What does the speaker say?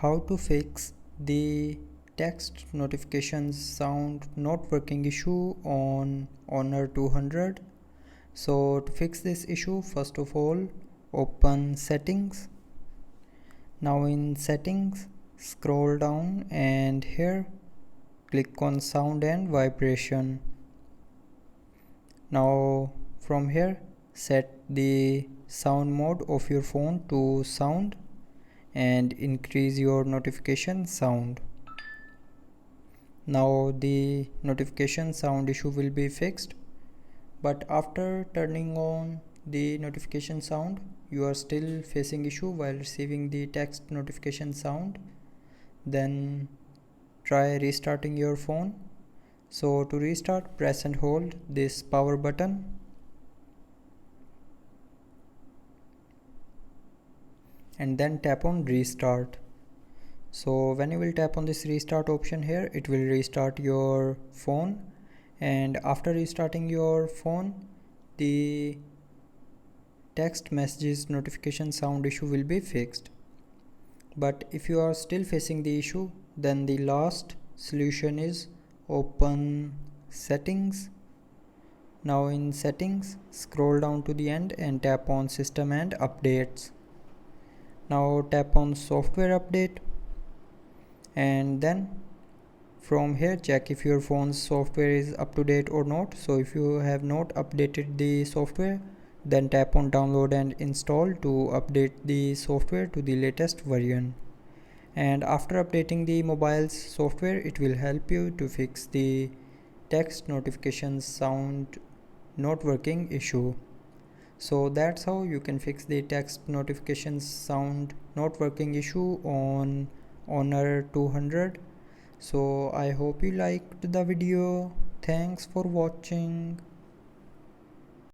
How to fix the text notifications sound not working issue on Honor 200. So to fix this issue, first of all open settings. Now in settings, scroll down and here click on sound and vibration. Now from here set the sound mode of your phone to sound and increase your notification sound. Now the notification sound issue will be fixed, but after turning on the notification sound you are still facing issue while receiving the text notification sound, then try restarting your phone. So to restart, press and hold this power button and then tap on restart. So when you will tap on this restart option here, it will restart your phone, and after restarting your phone the text messages notification sound issue will be fixed. But if you are still facing the issue, then the last solution is open settings. Now in settings, scroll down to the end and tap on system and updates. Now tap on software update and then from here check if your phone's software is up to date or not. So if you have not updated the software, then tap on download and install to update the software to the latest version. And after updating the mobile's software, it will help you to fix the text notifications sound not working issue. So that's how you can fix the text notifications sound not working issue on Honor 200. So I hope you liked the video. Thanks for watching.